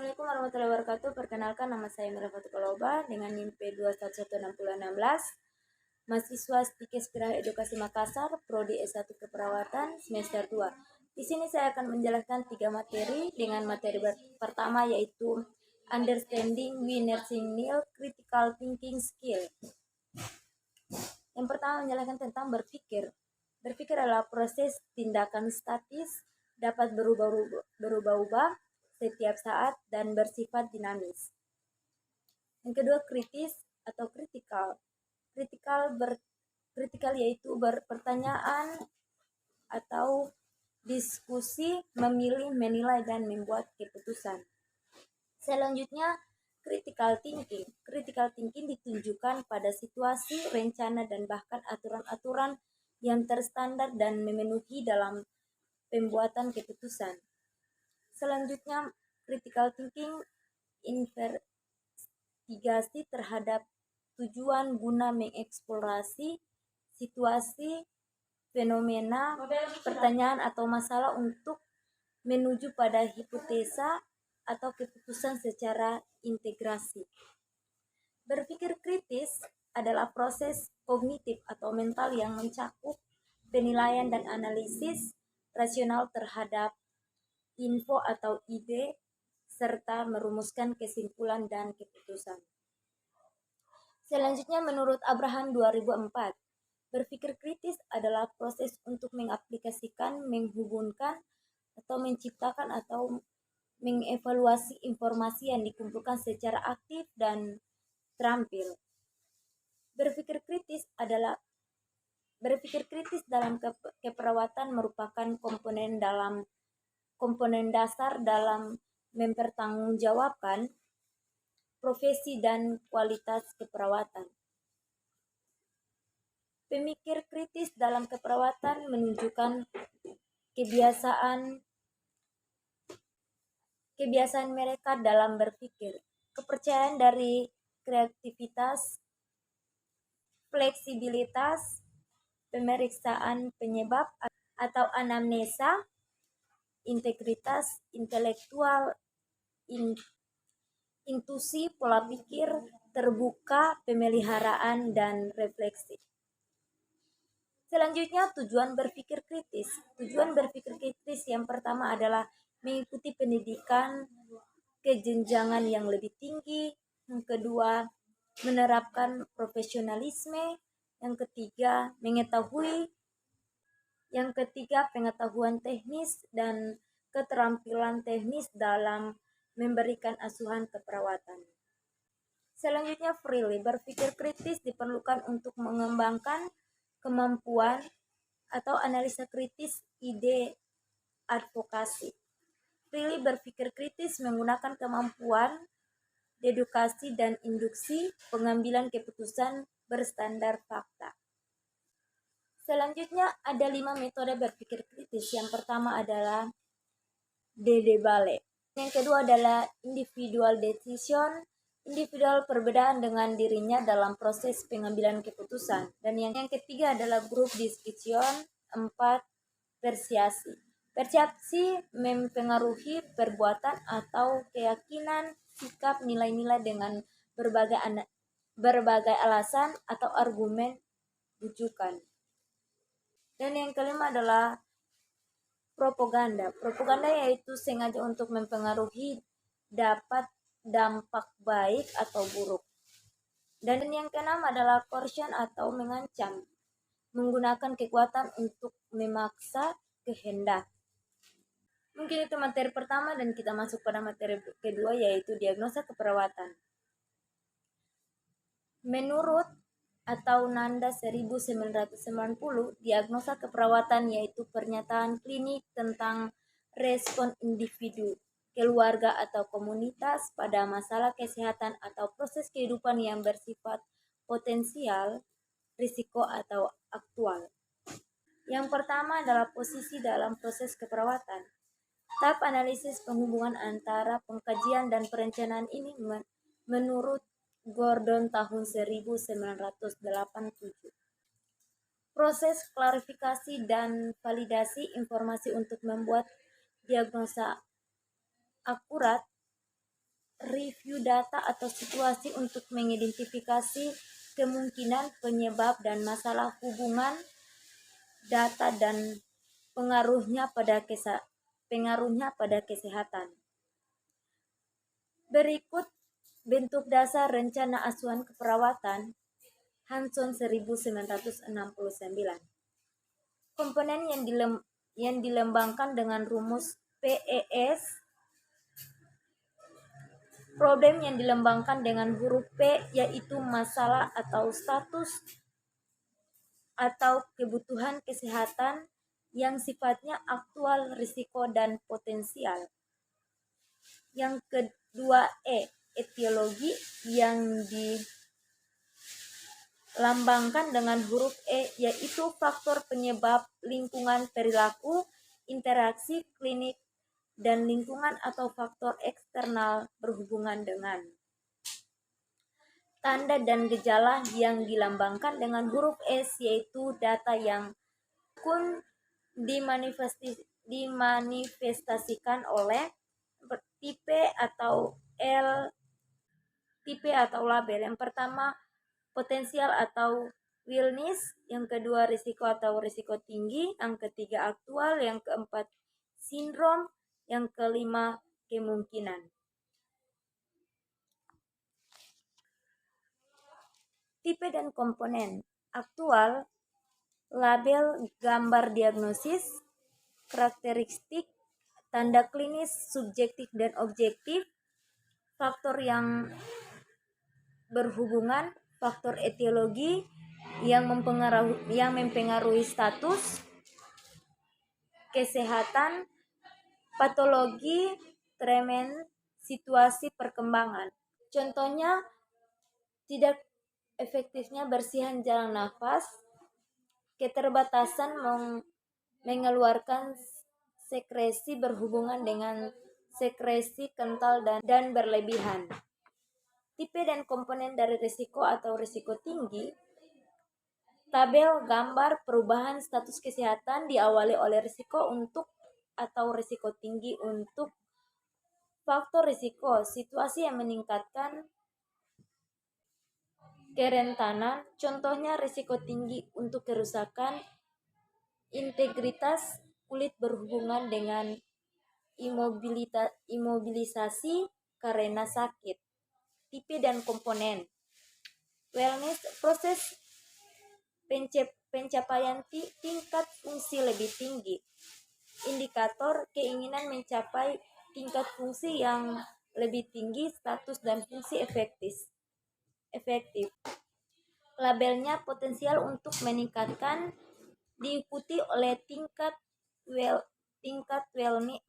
Assalamualaikum warahmatullahi wabarakatuh. Perkenalkan, nama saya Mira Fatukoloba dengan NIM P2116, mahasiswa Stikes Geraha Edukasi Makassar, Prodi S1 Keperawatan semester 2. Di sini saya akan menjelaskan 3 materi dengan materi pertama yaitu Understanding We Nursing Need Critical Thinking Skill. Yang pertama menjelaskan tentang berpikir. Berpikir adalah proses tindakan statis, dapat berubah-ubah setiap saat dan bersifat dinamis. Yang kedua, kritis atau kritikal. Kritikal yaitu berpertanyaan atau diskusi, memilih, menilai, dan membuat keputusan. Selanjutnya, critical thinking. Critical thinking ditunjukkan pada situasi, rencana, dan bahkan aturan-aturan yang terstandar dan memenuhi dalam pembuatan keputusan. Selanjutnya, critical thinking investigasi terhadap tujuan guna mengeksplorasi situasi, fenomena, pertanyaan atau masalah untuk menuju pada hipotesa atau keputusan secara integrasi. Berpikir kritis adalah proses kognitif atau mental yang mencakup penilaian dan analisis rasional terhadap info atau ide, serta merumuskan kesimpulan dan keputusan. Selanjutnya, menurut Abraham 2004, berpikir kritis adalah proses untuk mengaplikasikan, menghubungkan, atau menciptakan atau mengevaluasi informasi yang dikumpulkan secara aktif dan terampil. Berpikir kritis dalam keperawatan merupakan komponen dasar dalam mempertanggungjawabkan profesi dan kualitas keperawatan. Pemikir kritis dalam keperawatan menunjukkan kebiasaan mereka dalam berpikir, kepercayaan dari kreativitas, fleksibilitas, pemeriksaan penyebab atau anamnesa, integritas intelektual, intuisi, pola pikir terbuka, pemeliharaan, dan refleksi. Selanjutnya, tujuan berpikir kritis. Tujuan berpikir kritis yang pertama adalah mengikuti pendidikan ke jenjangan yang lebih tinggi. Yang kedua, menerapkan profesionalisme. Yang ketiga, pengetahuan teknis dan keterampilan teknis dalam memberikan asuhan keperawatan. Selanjutnya, freely. Berpikir kritis diperlukan untuk mengembangkan kemampuan atau analisa kritis ide advokasi. Freely berpikir kritis menggunakan kemampuan dedukasi dan induksi pengambilan keputusan berstandar fakta. Selanjutnya ada 5 metode berpikir kritis. Yang pertama adalah Dedebale. Yang kedua adalah individual decision. Individual perbedaan dengan dirinya dalam proses pengambilan keputusan. Dan yang ketiga adalah group discussion. 4. Persuasi. Persepsi mempengaruhi perbuatan atau keyakinan, sikap, nilai-nilai dengan berbagai alasan atau argumen rujukan. Dan yang kelima adalah propaganda. Propaganda yaitu sengaja untuk mempengaruhi, dapat dampak baik atau buruk. Dan yang keenam adalah coercion atau mengancam, menggunakan kekuatan untuk memaksa kehendak. Mungkin itu materi pertama dan kita masuk pada materi kedua yaitu diagnosa keperawatan. Menurut atau Nanda 1990, diagnosa keperawatan yaitu pernyataan klinik tentang respon individu, keluarga atau komunitas pada masalah kesehatan atau proses kehidupan yang bersifat potensial, risiko atau aktual. Yang pertama adalah posisi dalam proses keperawatan. Tahap analisis penghubungan antara pengkajian dan perencanaan ini menurut Gordon tahun 1987. Proses klarifikasi dan validasi informasi untuk membuat diagnosa akurat review data atau situasi untuk mengidentifikasi kemungkinan penyebab dan masalah hubungan data dan pengaruhnya pada kesehatan. Berikut bentuk dasar rencana asuhan keperawatan Hanson 1969. Komponen yang dilembangkan dengan rumus PES. Problem yang dilembangkan dengan huruf P yaitu masalah atau status atau kebutuhan kesehatan yang sifatnya aktual, risiko, dan potensial. Yang kedua etiologi yang dilambangkan dengan huruf E yaitu faktor penyebab, lingkungan, perilaku, interaksi klinik, dan lingkungan atau faktor eksternal berhubungan dengan. Tanda dan gejala yang dilambangkan dengan huruf S yaitu data yang dimanifestasikan oleh tipe atau label. Yang pertama potensial atau wellness, yang kedua risiko atau risiko tinggi, yang ketiga aktual, yang keempat sindrom, yang kelima kemungkinan. Tipe dan komponen. Aktual, label, gambar diagnosis, karakteristik, tanda klinis, subjektif dan objektif, faktor yang berhubungan, faktor etiologi yang mempengaruhi status kesehatan, patologi, treatment, situasi perkembangan. Contohnya, tidak efektifnya bersihan jalan nafas, keterbatasan mengeluarkan sekresi berhubungan dengan sekresi kental dan berlebihan. Tipe dan komponen dari risiko atau risiko tinggi. Tabel gambar perubahan status kesehatan diawali oleh risiko untuk atau risiko tinggi untuk. Faktor risiko, situasi yang meningkatkan kerentanan, contohnya risiko tinggi untuk kerusakan integritas kulit berhubungan dengan imobilisasi karena sakit. Tipe dan komponen. Wellness, proses pencapaian tingkat fungsi lebih tinggi. Indikator keinginan mencapai tingkat fungsi yang lebih tinggi, status dan fungsi efektif. Labelnya potensial untuk meningkatkan, diikuti oleh tingkat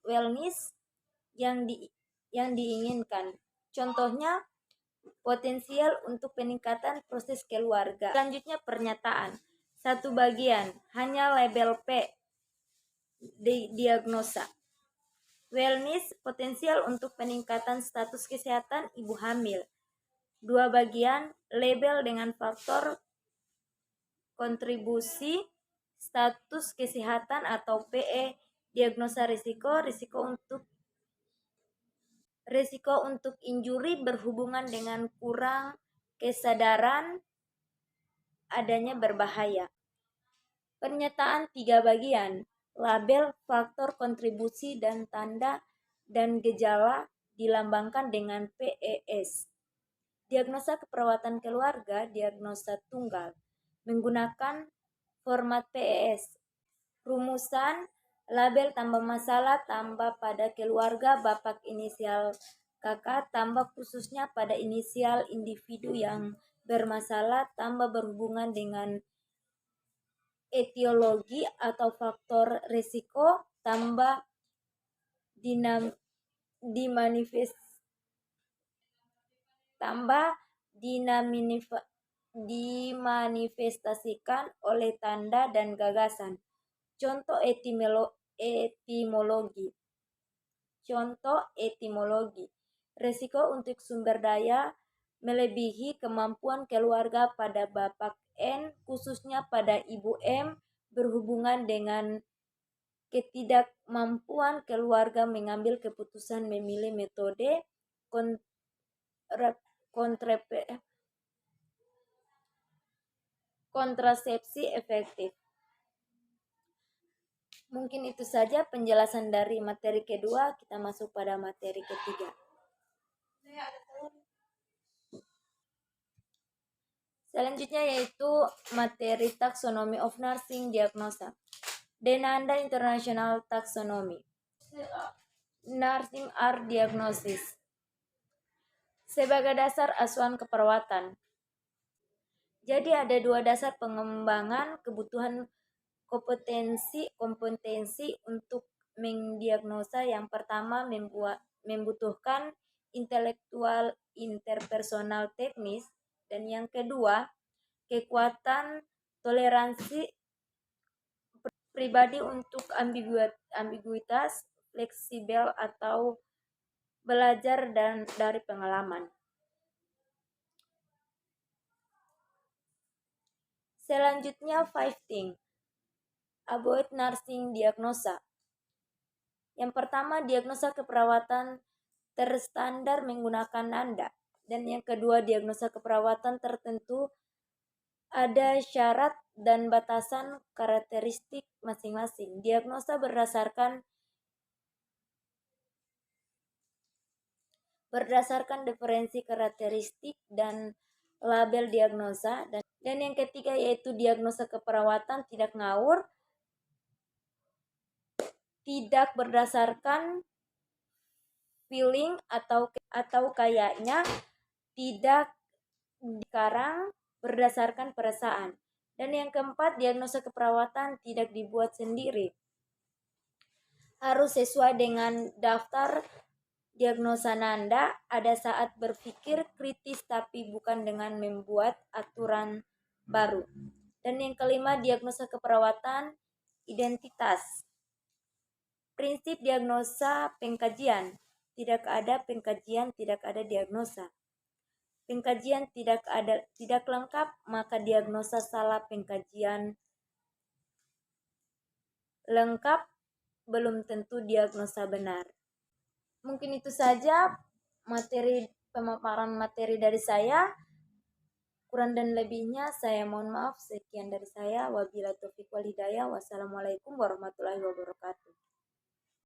wellness yang diinginkan. Contohnya potensial untuk peningkatan proses keluarga. Selanjutnya pernyataan. Satu bagian, hanya label P diagnosa. Wellness, potensial untuk peningkatan status kesehatan ibu hamil. Dua bagian, label dengan faktor kontribusi status kesehatan atau PE, diagnosa risiko untuk injuri berhubungan dengan kurang kesadaran adanya berbahaya. Pernyataan tiga bagian, label, faktor kontribusi, dan tanda dan gejala dilambangkan dengan PES. Diagnosa keperawatan keluarga, diagnosa tunggal, menggunakan format PES. Rumusan, label tambah masalah tambah pada keluarga bapak inisial kakak tambah khususnya pada inisial individu yang bermasalah tambah berhubungan dengan etiologi atau faktor risiko tambah dimanifestasikan oleh tanda dan gagasan. Contoh etimologi. Risiko untuk sumber daya melebihi kemampuan keluarga pada bapak N, khususnya pada ibu M, berhubungan dengan ketidakmampuan keluarga mengambil keputusan memilih metode kontrasepsi efektif. Mungkin itu saja penjelasan dari materi kedua, kita masuk pada materi ketiga. Selanjutnya yaitu materi Taxonomy of Nursing Diagnosa. Denanda International Taxonomy. Nursing Art Diagnosis. Sebagai dasar asuhan keperawatan. Jadi ada dua dasar pengembangan kebutuhan kompetensi untuk mendiagnosa. Yang pertama membutuhkan intelektual interpersonal teknis, dan yang kedua kekuatan toleransi pribadi untuk ambiguitas, fleksibel atau belajar dari pengalaman. Selanjutnya 5 things about nursing diagnosa. Yang pertama, diagnosa keperawatan terstandar menggunakan Nanda. Dan yang kedua, diagnosa keperawatan tertentu ada syarat dan batasan karakteristik masing-masing. Diagnosa berdasarkan diferensi karakteristik dan label diagnosa. Dan yang ketiga yaitu diagnosa keperawatan tidak ngawur, tidak berdasarkan feeling atau kayaknya, tidak sekarang berdasarkan perasaan. Dan yang keempat, diagnosa keperawatan tidak dibuat sendiri, harus sesuai dengan daftar diagnosa Nanda. Ada saat berpikir kritis tapi bukan dengan membuat aturan baru. Dan yang kelima, diagnosa keperawatan identitas. Prinsip diagnosa pengkajian. Tidak ada pengkajian, tidak ada diagnosa. Pengkajian tidak lengkap, maka diagnosa salah. Pengkajian lengkap belum tentu diagnosa benar. Mungkin itu saja pemaparan materi dari saya. Kurang dan lebihnya saya mohon maaf. Sekian dari saya. Wabillahi taufiq wal hidayah. Wassalamualaikum warahmatullahi wabarakatuh.